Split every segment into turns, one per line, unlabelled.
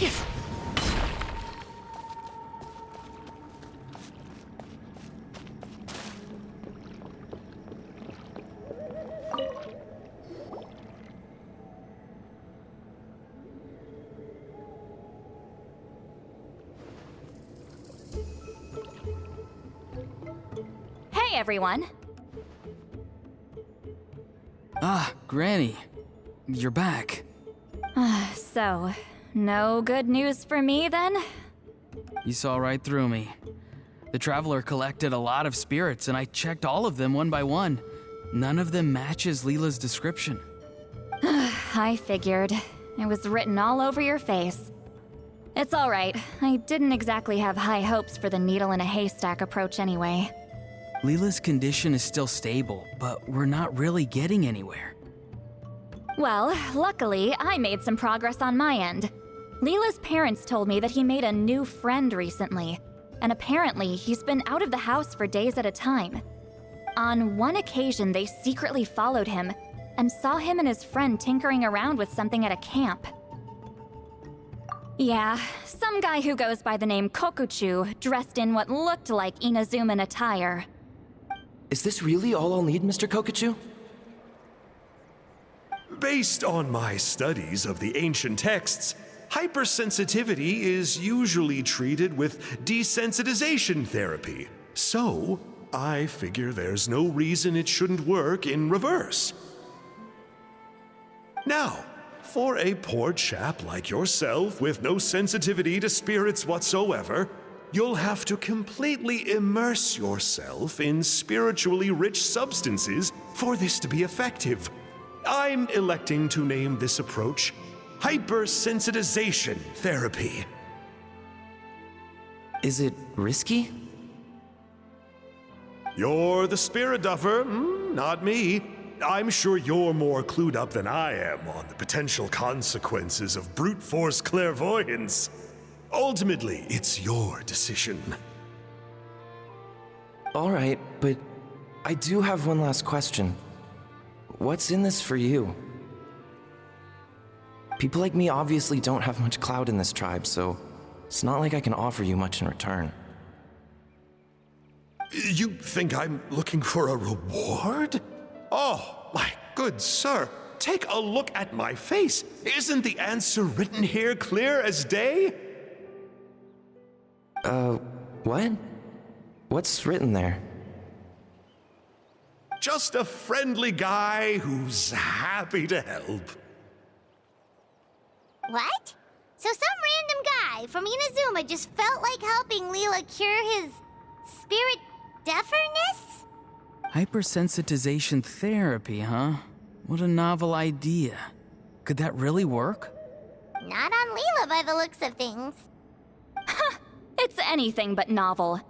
Hey, everyone.
Ah, Granny. You're back.
So, no good news for me then?
You saw right through me. The Traveler collected a lot of spirits, and I checked all of them one by one. None of them matches Leela's description.
I figured. It was written all over your face. It's alright. I didn't exactly have high hopes for the needle in a haystack approach anyway.
Leela's condition is still stable, but we're not really getting anywhere.
Well, luckily, I made some progress on my end. Leela's parents told me that he made a new friend recently, and apparently he's been out of the house for days at a time. On one occasion, they secretly followed him and saw him and his friend tinkering around with something at a camp. Yeah, some guy who goes by the name Kokuchu, dressed in what looked like Inazuman attire.
Is this really all I'll need, Mr. Kokuchu?
Based on my studies of the ancient texts, hypersensitivity is usually treated with desensitization therapy. So, I figure there's no reason it shouldn't work in reverse. Now, for a poor chap like yourself with no sensitivity to spirits whatsoever, you'll have to completely immerse yourself in spiritually rich substances for this to be effective. I'm electing to name this approach hypersensitization therapy.
Is it risky?
You're the spirit duffer, not me. I'm sure you're more clued up than I am on the potential consequences of brute force clairvoyance. Ultimately, it's your decision.
All right, but I do have one last question. What's in this for you? People like me obviously don't have much clout in this tribe, so it's not like I can offer you much in return.
You think I'm looking for a reward? Oh, my good sir, take a look at my face. Isn't the answer written here clear as day?
What? What's written there?
Just a friendly guy who's happy to help.
What? So some random guy from Inazuma just felt like helping Leela cure his spirit deafness?
Hypersensitization therapy, huh? What a novel idea. Could that really work?
Not on Leela by the looks of things.
It's anything but novel.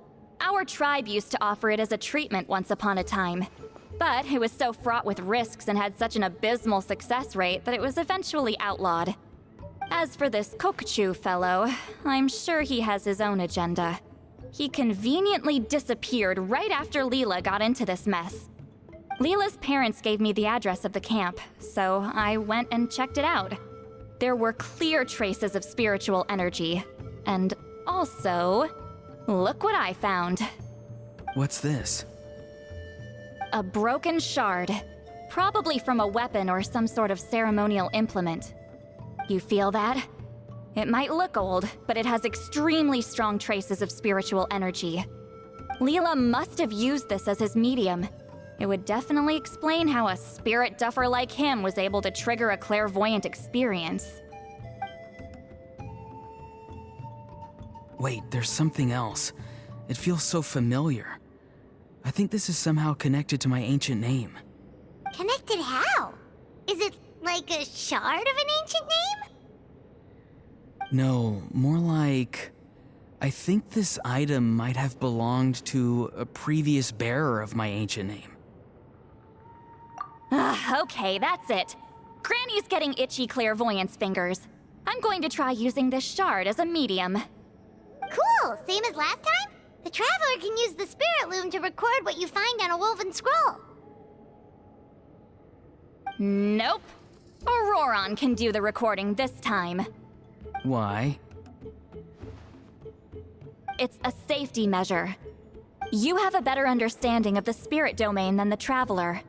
Our tribe used to offer it as a treatment once upon a time. But it was so fraught with risks and had such an abysmal success rate that it was eventually outlawed. As for this Kokuchu fellow, I'm sure he has his own agenda. He conveniently disappeared right after Leela got into this mess. Leela's parents gave me the address of the camp, so I went and checked it out. There were clear traces of spiritual energy. And also, look what I found.
What's this?
A broken shard, probably from a weapon or some sort of ceremonial implement. You feel that? It might look old, but it has extremely strong traces of spiritual energy. Leela must have used this as his medium. It would definitely explain how a spirit duffer like him was able to trigger a clairvoyant experience.
Wait, there's something else. It feels so familiar. I think this is somehow connected to my ancient name.
Connected how? Is it like a shard of an ancient name?
No, more like... I think this item might have belonged to a previous bearer of my ancient name.
Okay, that's it. Granny's getting itchy clairvoyance fingers. I'm going to try using this shard as a medium.
Cool, same as last time? The Traveler can use the Spirit Loom to record what you find on a woven scroll.
Nope. Auroron can do the recording this time.
Why?
It's a safety measure. You have a better understanding of the spirit domain than the Traveler.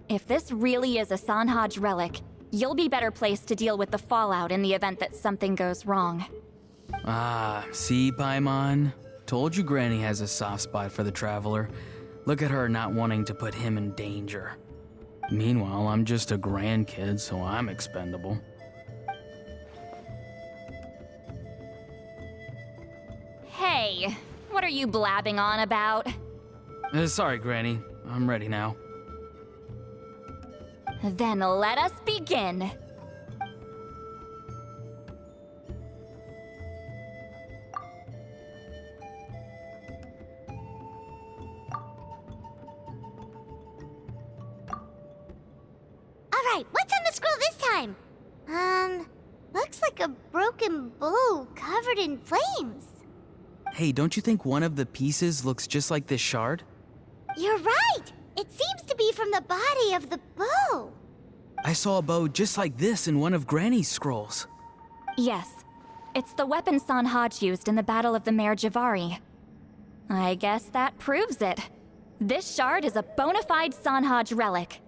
If this really is a Sanhaj relic, you'll be better placed to deal with the fallout in the event that something goes wrong.
Ah, see, Paimon? Told you Granny has a soft spot for the Traveler. Look at her not wanting to put him in danger. Meanwhile, I'm just a grandkid, so I'm expendable.
Hey, what are you blabbing on about?
Sorry, Granny. I'm ready now.
Then let us begin.
Alright, what's on the scroll this time? Looks like a broken bow covered in flames.
Hey, don't you think one of the pieces looks just like this shard?
You're right! It seems to be from the body of the bow.
I saw a bow just like this in one of Granny's scrolls.
Yes, it's the weapon Sanhaj used in the Battle of the Mare Javari. I guess that proves it. This shard is a bona fide Sanhaj relic.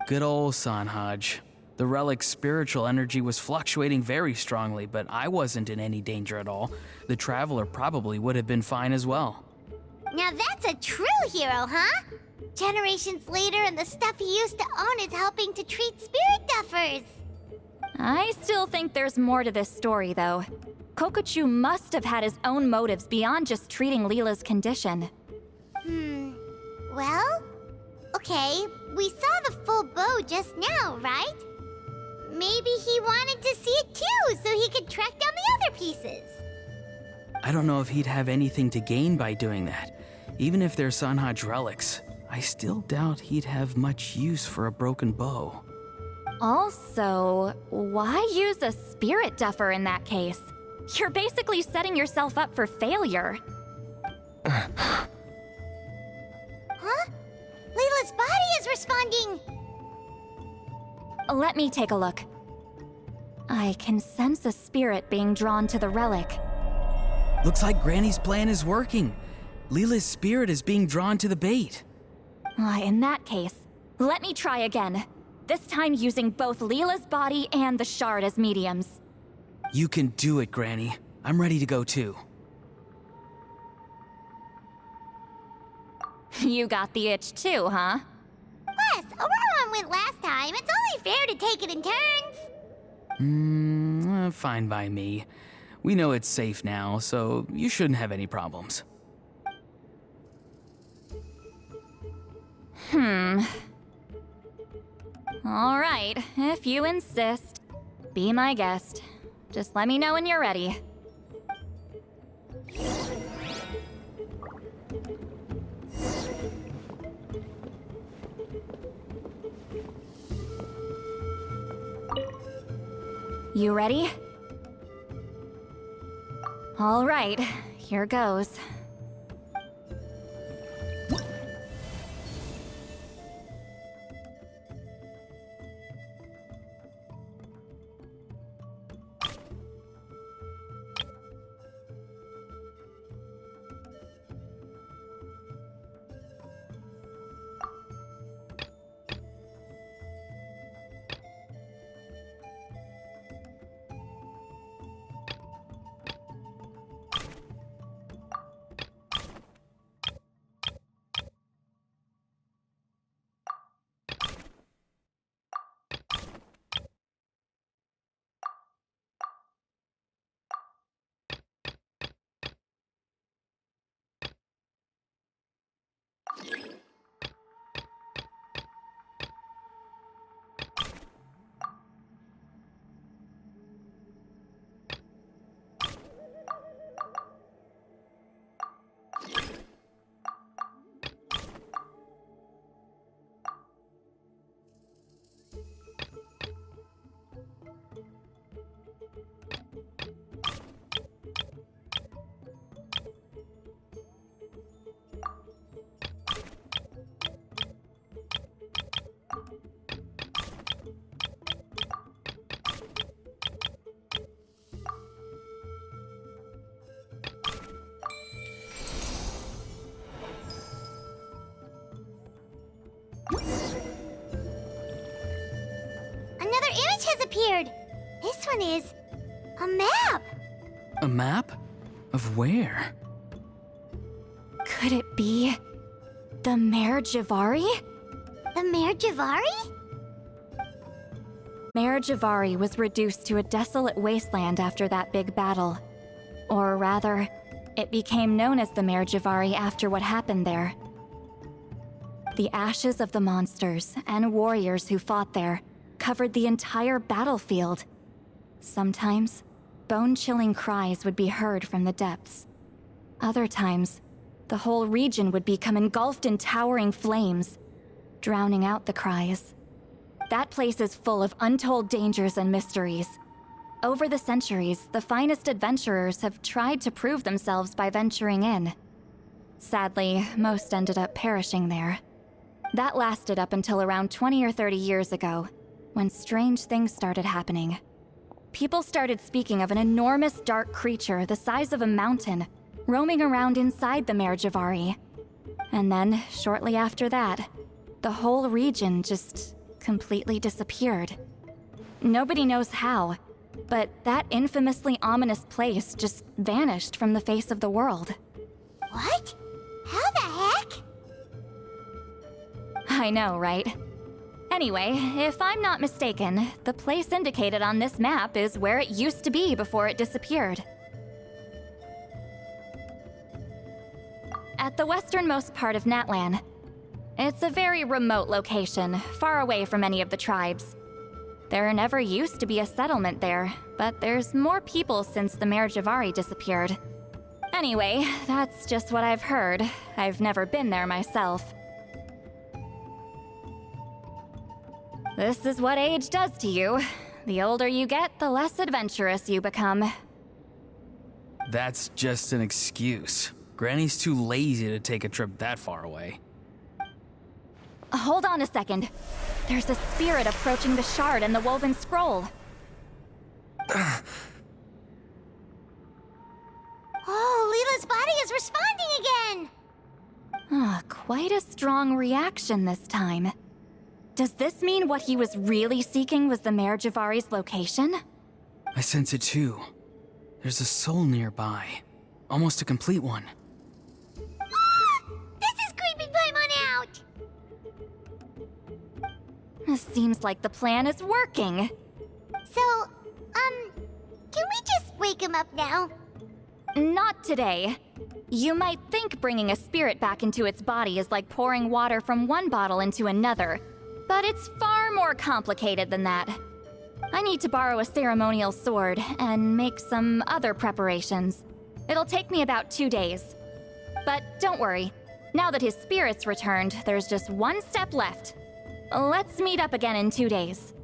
Good old Sanhaj. The relic's spiritual energy was fluctuating very strongly, but I wasn't in any danger at all. The Traveler probably would have been fine as well.
Now that's a true hero, huh? Generations later and the stuff he used to own is helping to treat spirit duffers.
I still think there's more to this story, though. Kokochu must have had his own motives beyond just treating Leela's condition.
Well, okay, we saw the full bow just now, right? Maybe he wanted to see it too, so he could track down the other pieces.
I don't know if he'd have anything to gain by doing that. Even if they're Sanhaj relics, I still doubt he'd have much use for a broken bow.
Also, why use a spirit duffer in that case? You're basically setting yourself up for failure.
Huh? Layla's body is responding!
Let me take a look. I can sense a spirit being drawn to the relic.
Looks like Granny's plan is working. Leela's spirit is being drawn to the bait.
In that case, let me try again. This time using both Leela's body and the shard as mediums.
You can do it, Granny. I'm ready to go too.
You got the itch too, huh?
Plus, Auroran went last time. It's only fair to take it in turns.
Fine by me. We know it's safe now, so you shouldn't have any problems.
All right, if you insist. Be my guest. Just let me know when you're ready. You ready? All right, here goes.
has appeared. This one is a map.
A map? Of where?
Could it be the Mare Javari?
The Mare Javari?
Mare Javari was reduced to a desolate wasteland after that big battle. Or rather, it became known as the Mare Javari after what happened there. The ashes of the monsters and warriors who fought there covered the entire battlefield. Sometimes, bone-chilling cries would be heard from the depths. Other times, the whole region would become engulfed in towering flames, drowning out the cries. That place is full of untold dangers and mysteries. Over the centuries, the finest adventurers have tried to prove themselves by venturing in. Sadly, most ended up perishing there. That lasted up until around 20 or 30 years ago, when strange things started happening. People started speaking of an enormous dark creature the size of a mountain, roaming around inside the Mare Javari. And then, shortly after that, the whole region just completely disappeared. Nobody knows how, but that infamously ominous place just vanished from the face of the world.
What? How the heck?
I know, right? Anyway, if I'm not mistaken, the place indicated on this map is where it used to be before it disappeared. At the westernmost part of Natlan. It's a very remote location, far away from any of the tribes. There never used to be a settlement there, but there's more people since the Mare Javari disappeared. Anyway, that's just what I've heard. I've never been there myself. This is what age does to you. The older you get, the less adventurous you become.
That's just an excuse. Granny's too lazy to take a trip that far away.
Hold on a second. There's a spirit approaching the shard and the woven scroll.
Oh, Leela's body is responding again!
Quite a strong reaction this time. Does this mean what he was really seeking was the Mare Javari's location?
I sense it too. There's a soul nearby. Almost a complete one.
This is creeping Paimon out!
Seems like the plan is working.
So, can we just wake him up now?
Not today. You might think bringing a spirit back into its body is like pouring water from one bottle into another, but it's far more complicated than that. I need to borrow a ceremonial sword and make some other preparations. It'll take me about 2 days. But don't worry. Now that his spirit's returned, there's just one step left. Let's meet up again in 2 days.